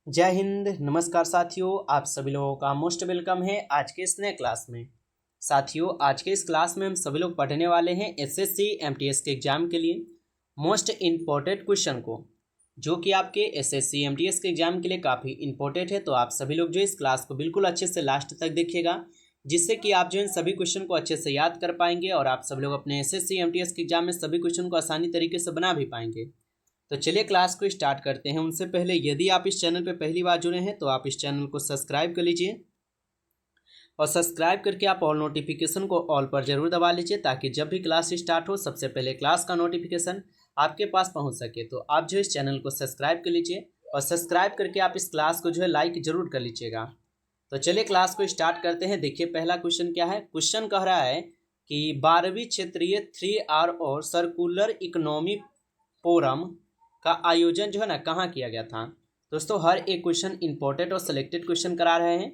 जय हिंद। नमस्कार साथियों, आप सभी लोगों का मोस्ट वेलकम है आज के इस नए क्लास में। साथियों, आज के इस क्लास में हम सभी लोग पढ़ने वाले हैं एसएससी एमटीएस के एग्जाम के लिए मोस्ट इम्पोर्टेंट क्वेश्चन को, जो कि आपके एसएससी एमटीएस के एग्जाम के लिए काफ़ी इंपॉर्टेंट है। तो आप सभी लोग जो इस क्लास को बिल्कुल अच्छे से लास्ट तक देखिएगा, जिससे कि आप जो इन सभी क्वेश्चन को अच्छे से याद कर पाएंगे और आप सभी लोग अपने एसएससी एमटीएस के एग्जाम में सभी क्वेश्चन को आसानी तरीके से बना भी पाएंगे। तो चलिए क्लास को स्टार्ट करते हैं। उनसे पहले यदि आप इस चैनल पर पहली बार जुड़े हैं तो आप इस चैनल को सब्सक्राइब कर लीजिए और सब्सक्राइब करके आप ऑल नोटिफिकेशन को ऑल पर जरूर दबा लीजिए, ताकि जब भी क्लास स्टार्ट हो सबसे पहले क्लास का नोटिफिकेशन आपके पास पहुंच सके। तो आप जो इस चैनल को सब्सक्राइब कर लीजिए और सब्सक्राइब करके आप इस क्लास को जो है लाइक जरूर कर लीजिएगा। तो चलिए क्लास को स्टार्ट करते हैं। देखिए पहला क्वेश्चन क्या है। क्वेश्चन कह रहा है कि 12वीं क्षेत्रीय 3R और सर्कुलर इकोनॉमी फोरम का आयोजन जो है ना कहाँ किया गया था। दोस्तों, हर एक क्वेश्चन इंपॉर्टेंट और सिलेक्टेड क्वेश्चन करा रहे हैं,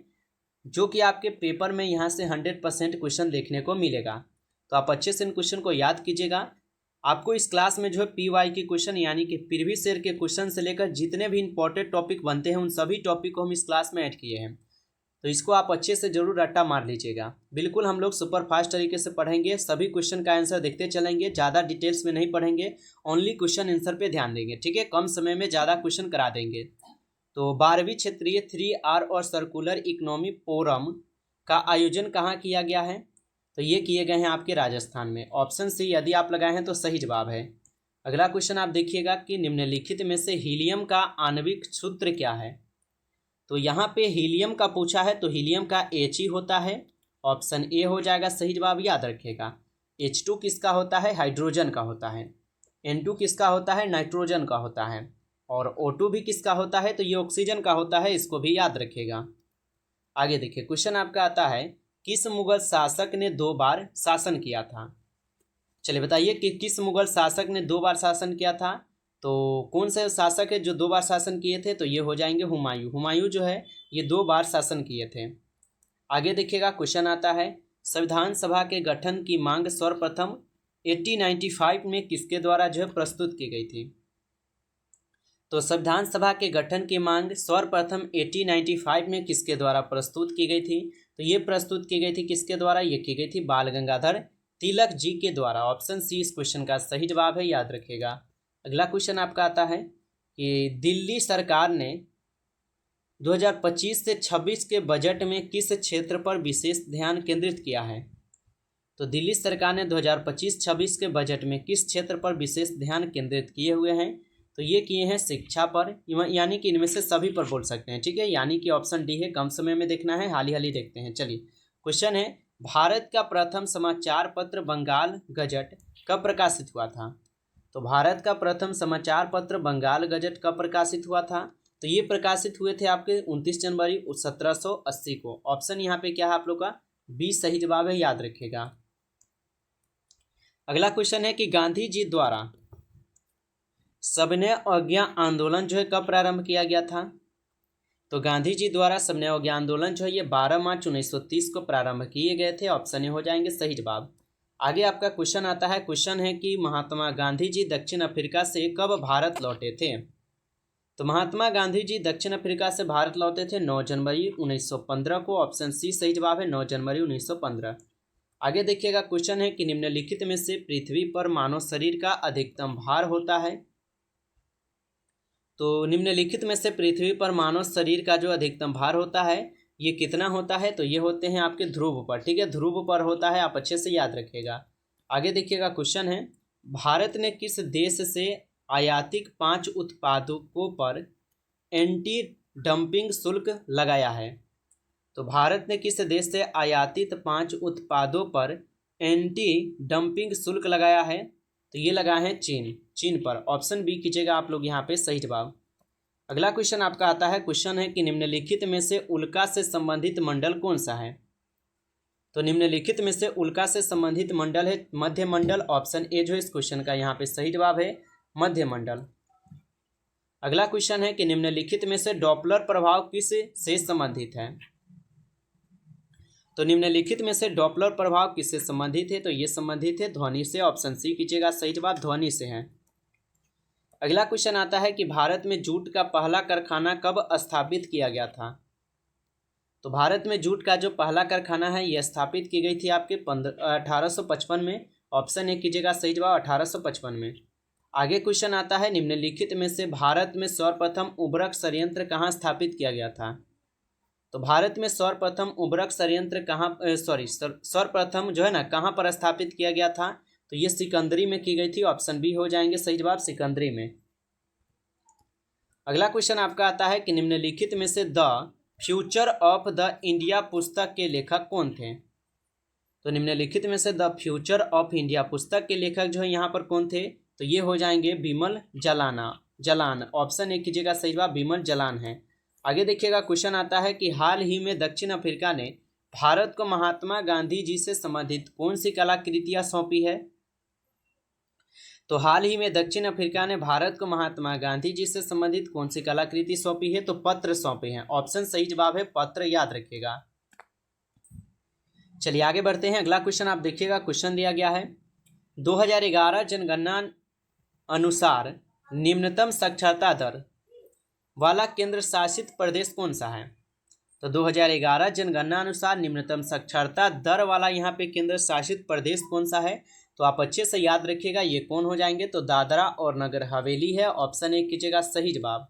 जो कि आपके पेपर में यहाँ से 100% क्वेश्चन देखने को मिलेगा। तो आप अच्छे से इन क्वेश्चन को याद कीजिएगा। आपको इस क्लास में जो है पीवाई के क्वेश्चन यानी कि प्रीवियस ईयर के क्वेश्चन से लेकर जितने भी इंपॉर्टेंट टॉपिक बनते हैं उन सभी टॉपिक को हम इस क्लास में ऐड किए हैं। तो इसको आप अच्छे से जरूर रट्टा मार लीजिएगा। बिल्कुल हम लोग सुपर फास्ट तरीके से पढ़ेंगे, सभी क्वेश्चन का आंसर देखते चलेंगे, ज़्यादा डिटेल्स में नहीं पढ़ेंगे, ओनली क्वेश्चन आंसर पे ध्यान देंगे। ठीक है, कम समय में ज़्यादा क्वेश्चन करा देंगे। तो 12वीं क्षेत्रीय 3R और सर्कुलर इकोनॉमी फोरम का आयोजन कहाँ किया गया है। तो ये किए गए हैं आपके राजस्थान में। ऑप्शन सी यदि आप लगाए हैं तो सही जवाब है। अगला क्वेश्चन आप देखिएगा कि निम्नलिखित में से हीलियम का आणविक सूत्र क्या है। तो यहाँ पे हीलियम का पूछा है, तो हीलियम का He होता है। ऑप्शन ए हो जाएगा सही जवाब, याद रखिएगा। H2 किसका होता है, हाइड्रोजन का होता है। N2 किसका होता है, नाइट्रोजन का होता है। और O2 भी किसका होता है, तो ये ऑक्सीजन का होता है, इसको भी याद रखिएगा। आगे देखिए क्वेश्चन आपका आता है, किस मुगल शासक ने 2 बार शासन किया था। चलिए बताइए कि किस मुगल शासक ने 2 बार शासन किया था। तो कौन से शासक है जो 2 बार शासन किए थे, तो ये हो जाएंगे हुमायूं। हुमायूं जो है ये 2 बार शासन किए थे। आगे देखिएगा क्वेश्चन आता है, संविधान सभा के गठन की मांग सर्वप्रथम 1895 में किसके द्वारा जो है प्रस्तुत की गई थी। तो संविधान सभा के गठन की मांग सर्वप्रथम 1895 में किसके द्वारा प्रस्तुत की गई थी। तो ये प्रस्तुत की गई थी किसके द्वारा, ये की गई थी बाल गंगाधर तिलक जी के द्वारा। ऑप्शन सी इस क्वेश्चन का सही जवाब है, याद रखिएगा। अगला क्वेश्चन आपका आता है कि दिल्ली सरकार ने 2025 से 26 के बजट में किस क्षेत्र पर विशेष ध्यान केंद्रित किया है। तो दिल्ली सरकार ने 2025-26 के बजट में किस क्षेत्र पर विशेष ध्यान केंद्रित किए हुए हैं। तो ये किए हैं शिक्षा पर, यानी कि इनमें से सभी पर बोल सकते हैं। ठीक है, यानी कि ऑप्शन डी है, कम समय में देखना है, हाल ही देखते हैं। चलिए क्वेश्चन है, भारत का प्रथम समाचार पत्र बंगाल गजट कब प्रकाशित हुआ था। तो भारत का प्रथम समाचार पत्र बंगाल गजट कब प्रकाशित हुआ था। तो ये प्रकाशित हुए थे आपके 29 जनवरी 1780 को। ऑप्शन यहाँ पे क्या है आप लोग का, बी सही जवाब है, याद रखिएगा। अगला क्वेश्चन है कि गांधी जी द्वारा सबने अवज्ञा आंदोलन जो है कब प्रारंभ किया गया था। तो गांधी जी द्वारा सबने अवज्ञा आंदोलन जो है ये 12 मार्च 1930 को प्रारंभ किए गए थे। ऑप्शन ए हो जाएंगे सही जवाब। आगे आपका क्वेश्चन आता है, क्वेश्चन है कि महात्मा गांधी जी दक्षिण अफ्रीका से कब भारत लौटे थे। तो महात्मा गांधी जी दक्षिण अफ्रीका से भारत लौटे थे 9 जनवरी 1915 को। ऑप्शन सी सही जवाब है, 9 जनवरी 1915। आगे देखिएगा क्वेश्चन है कि निम्नलिखित में से पृथ्वी पर मानव शरीर का अधिकतम भार होता है। तो निम्नलिखित में से पृथ्वी पर मानव शरीर का जो अधिकतम भार होता है ये कितना होता है। तो ये होते हैं आपके ध्रुव पर। ठीक है, ध्रुव पर होता है, आप अच्छे से याद रखिएगा। आगे देखिएगा क्वेश्चन है, भारत ने किस देश से आयातित 5 उत्पादों पर एंटी डंपिंग शुल्क लगाया है। तो भारत ने किस देश से आयातित 5 उत्पादों पर एंटी डंपिंग शुल्क लगाया है। तो ये लगा है चीन पर। ऑप्शन बी कीजिएगा आप लोग यहाँ पे सही जवाब। अगला क्वेश्चन आपका आता है, क्वेश्चन है कि निम्नलिखित में से उल्का से संबंधित मंडल कौन सा है। तो निम्नलिखित में से उल्का से संबंधित मंडल है मध्य मंडल। ऑप्शन ए जो इस क्वेश्चन का यहाँ पे सही जवाब है, मध्य मंडल। अगला क्वेश्चन है कि निम्नलिखित में से डॉपलर प्रभाव किस से संबंधित है। तो निम्नलिखित में से डॉपलर प्रभाव किससे संबंधित है। तो ये संबंधित है ध्वनि से। ऑप्शन सी कीजिएगा सही जवाब, ध्वनि से है। अगला क्वेश्चन आता है कि भारत में जूट का पहला कारखाना कब स्थापित किया गया था। तो भारत में जूट का जो पहला कारखाना है यह स्थापित की गई थी आपके 1855 में। ऑप्शन ए कीजिएगा सही जवाब 1855 में। आगे क्वेश्चन आता है निम्नलिखित में से भारत में सर्वप्रथम उर्वरक संयंत्र कहाँ स्थापित किया गया था। तो भारत में सर्वप्रथम उर्वरक संयंत्र सर्वप्रथम जो है ना कहाँ पर स्थापित किया गया था। तो ये सिकंदरी में की गई थी। ऑप्शन बी हो जाएंगे सही जवाब सिकंदरी में। अगला क्वेश्चन आपका आता है कि निम्नलिखित में से the future of the India पुस्तक के लेखक कौन थे। तो निम्नलिखित में से द फ्यूचर ऑफ इंडिया पुस्तक के लेखक जो है यहाँ पर कौन थे। तो ये हो जाएंगे बिमल जलान। ऑप्शन ए कीजिएगा सही जवाब बिमल जलान है। आगे देखिएगा क्वेश्चन आता है कि हाल ही में दक्षिण अफ्रीका ने भारत को महात्मा गांधी जी से संबंधित कौन सी कलाकृतियां सौंपी है। तो हाल ही में दक्षिण अफ्रीका ने भारत को महात्मा गांधी जी से संबंधित कौन सी कलाकृति सौंपी है। तो पत्र सौंपे हैं। ऑप्शन सही जवाब है पत्र, याद रखिएगा। चलिए आगे बढ़ते हैं। अगला क्वेश्चन आप देखिएगा। क्वेश्चन दिया गया है 2011 जनगणना अनुसार निम्नतम साक्षरता दर वाला केंद्र शासित प्रदेश कौन सा है। तो 2011 जनगणना अनुसार निम्नतम साक्षरता दर वाला यहाँ पे केंद्र शासित प्रदेश कौन सा है। तो आप अच्छे से याद रखिएगा ये कौन हो जाएंगे। तो दादरा और नगर हवेली है। ऑप्शन ए कीजिएगा सही जवाब।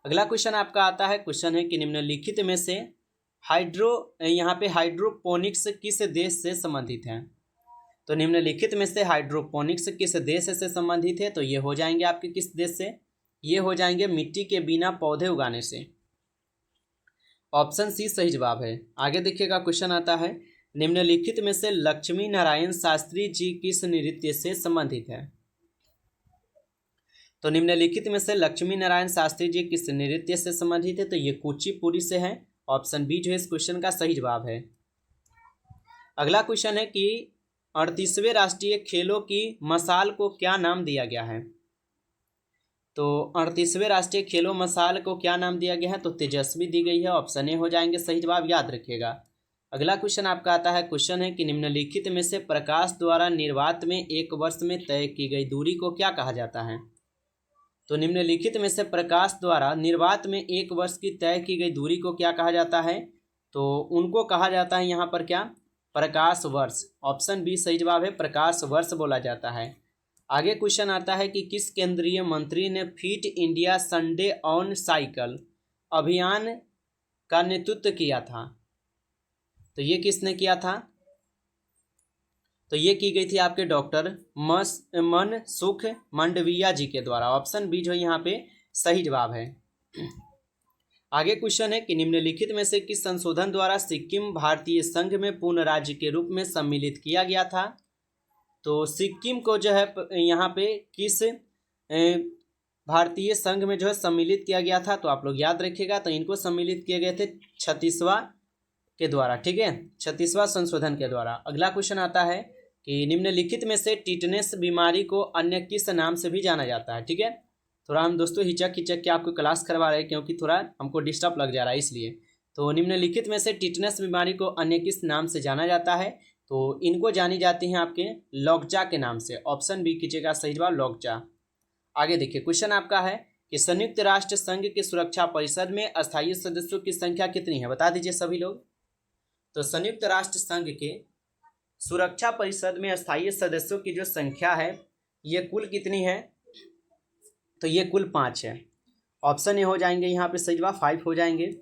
अगला क्वेश्चन आपका आता है। क्वेश्चन है कि निम्नलिखित में से हाइड्रोपोनिक्स किस देश से संबंधित है। तो निम्नलिखित में से हाइड्रोपोनिक्स किस देश से संबंधित है। तो ये हो जाएंगे आपके किस देश से। ये हो जाएंगे मिट्टी के बिना पौधे उगाने से। ऑप्शन सी सही जवाब है। आगे देखिएगा क्वेश्चन आता है निम्नलिखित में से लक्ष्मी नारायण शास्त्री जी किस नृत्य से संबंधित है। तो निम्नलिखित में से लक्ष्मी नारायण शास्त्री जी किस नृत्य से संबंधित है। तो ये कुचिपुड़ी से है। ऑप्शन बी जो है इस क्वेश्चन का सही जवाब है। अगला क्वेश्चन है कि 38वें राष्ट्रीय खेलों की मशाल को क्या नाम दिया गया है। तो 38वें राष्ट्रीय खेलों मशाल को क्या नाम दिया गया है। तो तेजस्वी दी गई है। ऑप्शन ए हो जाएंगे सही जवाब, याद रखिएगा। अगला क्वेश्चन आपका आता है। क्वेश्चन है कि निम्नलिखित में से प्रकाश द्वारा निर्वात में एक वर्ष में तय की गई दूरी को क्या कहा जाता है। तो निम्नलिखित में से प्रकाश द्वारा निर्वात में एक वर्ष की तय की गई दूरी को क्या कहा जाता है। तो उनको कहा जाता है यहाँ पर क्या, प्रकाश वर्ष। ऑप्शन बी सही जवाब है, प्रकाश वर्ष बोला जाता है। आगे क्वेश्चन आता है कि किस केंद्रीय मंत्री ने fit India Sunday on cycle अभियान का नेतृत्व किया था। तो ये किसने किया था। तो ये की गई थी आपके डॉक्टर मनसुख मांडविया जी के द्वारा। ऑप्शन बी जो यहाँ पे सही जवाब है। आगे क्वेश्चन है कि निम्नलिखित में से किस संशोधन द्वारा सिक्किम भारतीय संघ में पूर्ण राज्य के रूप में सम्मिलित किया गया था। तो सिक्किम को जो है यहाँ पे किस भारतीय संघ में जो है सम्मिलित किया गया था। तो आप लोग याद रखिएगा। तो इनको सम्मिलित किए गए थे 36वां के द्वारा, ठीक है, 36वां संशोधन के द्वारा। अगला क्वेश्चन आता है कि निम्नलिखित में से टिटनेस बीमारी को अन्य किस नाम से भी जाना जाता है। ठीक है, थोड़ा हम दोस्तों हिचक के आपको क्लास करवा रहे हैं क्योंकि थोड़ा हमको डिस्टर्ब लग जा रहा है इसलिए। तो निम्नलिखित में से टिटनेस बीमारी को अन्य किस नाम से जाना जाता है। तो इनको जानी जाती हैं आपके लॉकजा के नाम से। ऑप्शन बी कीजिएगा सही जवाब, लॉकजा। आगे देखिए क्वेश्चन आपका है कि संयुक्त राष्ट्र संघ की सुरक्षा परिषद में अस्थायी सदस्यों की संख्या कितनी है, बता दीजिए सभी लोग। तो संयुक्त राष्ट्र संघ के सुरक्षा परिषद में अस्थायी सदस्यों की जो संख्या है ये कुल कितनी है। तो ये कुल 5 है। ऑप्शन ए हो जाएंगे यहाँ पे सही जवाब, 5 हो जाएंगे।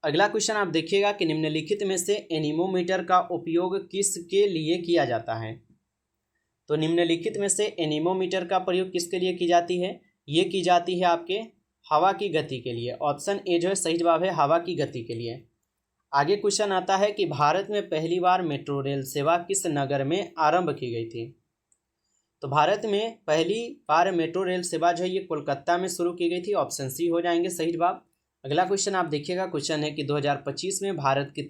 अगला क्वेश्चन आप देखिएगा कि निम्नलिखित में से एनीमोमीटर का उपयोग किसके लिए किया जाता है। तो निम्नलिखित में से एनीमोमीटर का प्रयोग किसके लिए की जाती है। ये की जाती है आपके हवा की गति के लिए। ऑप्शन ए जो है सही जवाब है, हवा की गति के लिए। आगे क्वेश्चन आता है कि भारत में पहली बार मेट्रो रेल सेवा किस नगर में आरंभ की गई थी। तो भारत में पहली बार मेट्रो रेल सेवा जो है ये कोलकाता में शुरू की गई थी। ऑप्शन सी हो जाएंगे सही जवाब। अगला क्वेश्चन आप देखिएगा। क्वेश्चन है कि 2025 में भारत की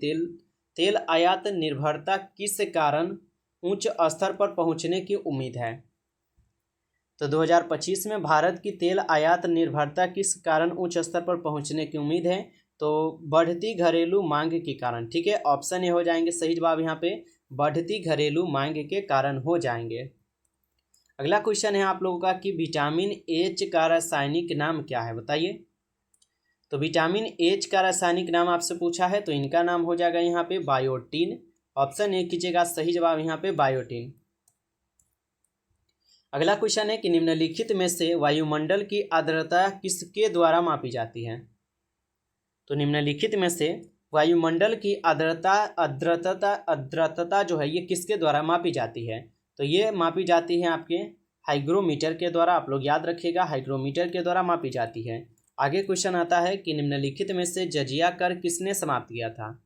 तेल आयात निर्भरता किस कारण उच्च स्तर पर पहुंचने की उम्मीद है। तो 2025 में भारत की तेल आयात निर्भरता किस कारण उच्च स्तर पर पहुंचने की उम्मीद है। तो बढ़ती घरेलू मांग के कारण। ठीक है, ऑप्शन ए हो जाएंगे सही जवाब यहाँ पे, बढ़ती घरेलू मांग के कारण हो जाएंगे। अगला क्वेश्चन है आप लोगों का कि विटामिन एच का रासायनिक नाम क्या है, बताइए। तो विटामिन एच का रासायनिक नाम आपसे पूछा है, तो इनका नाम हो जाएगा यहाँ पे बायोटीन। ऑप्शन ए कीजिएगा सही जवाब यहाँ पे बायोटीन। अगला क्वेश्चन है कि निम्नलिखित में से वायुमंडल की आर्द्रता किसके द्वारा मापी जाती है। तो निम्नलिखित में से वायुमंडल की आर्द्रता जो है ये किसके द्वारा मापी जाती है। तो ये मापी जाती है आपके हाइग्रोमीटर के द्वारा। आप लोग याद रखिएगा, हाइग्रोमीटर के द्वारा मापी जाती है। आगे क्वेश्चन आता है कि निम्नलिखित में से जजिया कर किसने समाप्त किया था।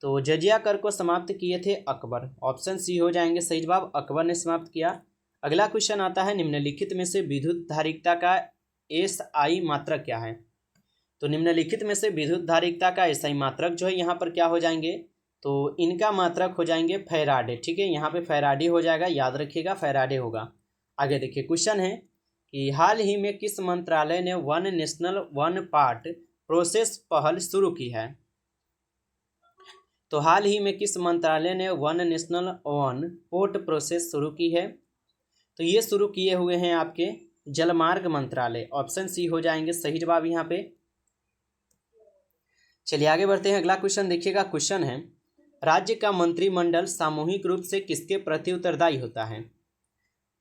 तो जजिया कर को समाप्त किए थे अकबर। ऑप्शन सी हो जाएंगे सही जवाब, अकबर ने समाप्त किया। अगला क्वेश्चन आता है निम्नलिखित में से विद्युत धारिकता का एसआई मात्रक क्या है। तो निम्नलिखित में से विद्युत धारिकता का एसआई मात्रक जो है यहाँ पर क्या हो जाएंगे, तो इनका मात्रक हो जाएंगे फैराडे। ठीक है, यहाँ पे फैराडे हो जाएगा, याद रखिएगा फैराडे होगा। आगे देखिए क्वेश्चन है कि हाल ही में किस मंत्रालय ने one national one part process पहल शुरू की है। तो हाल ही में किस मंत्रालय ने one national one port process शुरू की है। तो ये शुरू किए हुए हैं आपके जलमार्ग मंत्रालय। ऑप्शन सी हो जाएंगे सही जवाब यहाँ पे। चलिए आगे बढ़ते हैं। अगला क्वेश्चन देखिएगा, क्वेश्चन है राज्य का मंत्रिमंडल सामूहिक रूप से किसके प्रति उत्तरदायी होता है।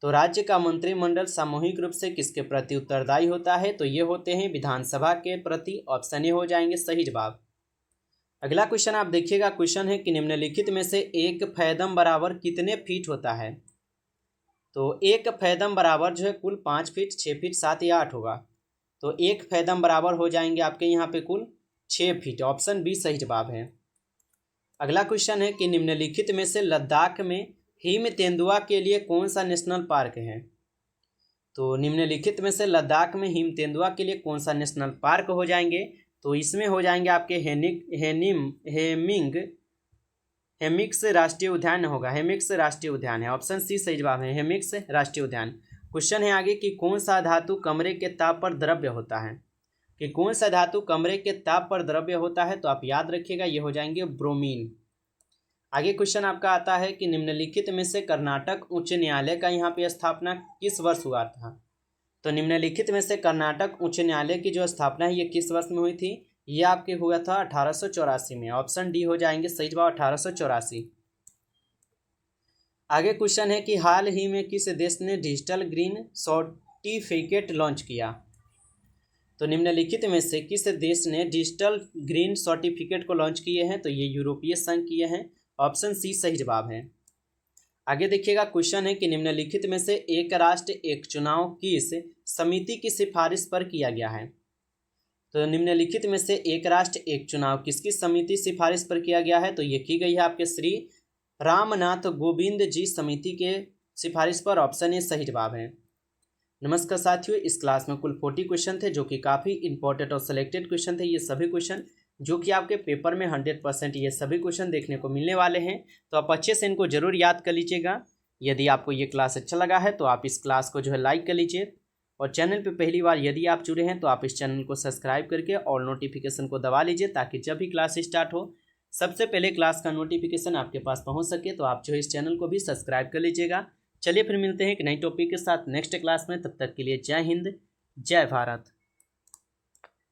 तो राज्य का मंत्रिमंडल सामूहिक रूप से किसके प्रति उत्तरदायी होता है। तो ये होते हैं विधानसभा के प्रति। ऑप्शन ए हो जाएंगे सही जवाब। अगला क्वेश्चन आप देखिएगा, क्वेश्चन है कि निम्नलिखित में से एक फैदम बराबर कितने फीट होता है। तो एक फैदम बराबर जो है कुल 5 फीट, 6 फीट, 7 या 8 होगा। तो एक फैदम बराबर हो जाएंगे आपके यहाँ पे कुल 6 फीट। ऑप्शन बी सही जवाब है। अगला क्वेश्चन है कि निम्नलिखित में से लद्दाख में हिम तेंदुआ के लिए कौन सा नेशनल पार्क है। तो निम्नलिखित में से लद्दाख में हिम तेंदुआ के लिए कौन सा नेशनल पार्क हो जाएंगे। तो इसमें हो जाएंगे आपके हेमिक्स राष्ट्रीय उद्यान होगा। हेमिक्स राष्ट्रीय उद्यान है। ऑप्शन सी सही जवाब है, हेमिक्स राष्ट्रीय उद्यान। क्वेश्चन है आगे कि कौन सा धातु कमरे के ताप पर द्रव्य होता है। कि कौन सा धातु कमरे के ताप पर द्रव्य होता है। तो आप याद रखिएगा ये हो जाएंगे ब्रोमीन। आगे क्वेश्चन आपका आता है कि निम्नलिखित में से कर्नाटक उच्च न्यायालय का यहाँ पे स्थापना किस वर्ष हुआ था। तो निम्नलिखित में से कर्नाटक उच्च न्यायालय की जो स्थापना है ये किस वर्ष में हुई थी। ये आपके हुआ था 1884 में। ऑप्शन डी हो जाएंगे सही जवाब 1884। आगे क्वेश्चन है कि हाल ही में किस देश ने डिजिटल ग्रीन सर्टिफिकेट लॉन्च किया। तो निम्नलिखित में से किस देश ने डिजिटल ग्रीन सर्टिफिकेट को लॉन्च किए हैं। तो ये यूरोपीय संघ किए हैं। ऑप्शन सी सही जवाब है। आगे देखिएगा, क्वेश्चन है कि निम्नलिखित में से एक राष्ट्र एक चुनाव किस समिति की सिफारिश पर किया गया है। तो निम्नलिखित में से एक राष्ट्र एक चुनाव किसकी समिति सिफारिश पर किया गया है। तो ये की गई है आपके श्री रामनाथ गोविंद जी समिति के सिफारिश पर। ऑप्शन ए सही जवाब है। नमस्कार साथियों, इस क्लास में कुल 40 क्वेश्चन थे जो कि काफ़ी इंपॉर्टेंट और सिलेक्टेड क्वेश्चन थे। ये सभी क्वेश्चन जो कि आपके पेपर में 100% ये सभी क्वेश्चन देखने को मिलने वाले हैं। तो आप अच्छे से इनको जरूर याद कर लीजिएगा। यदि आपको ये क्लास अच्छा लगा है तो आप इस क्लास को जो है लाइक कर लीजिए, और चैनल पे पहली बार यदि आप जुड़े हैं तो आप इस चैनल को सब्सक्राइब करके और नोटिफिकेशन को दबा लीजिए, ताकि जब भी क्लास स्टार्ट हो सबसे पहले क्लास का नोटिफिकेशन आपके पास पहुँच सके। तो आप जो है इस चैनल को भी सब्सक्राइब कर लीजिएगा। चलिए फिर मिलते हैं एक नई टॉपिक के साथ नेक्स्ट क्लास में। तब तक के लिए जय हिंद, जय भारत।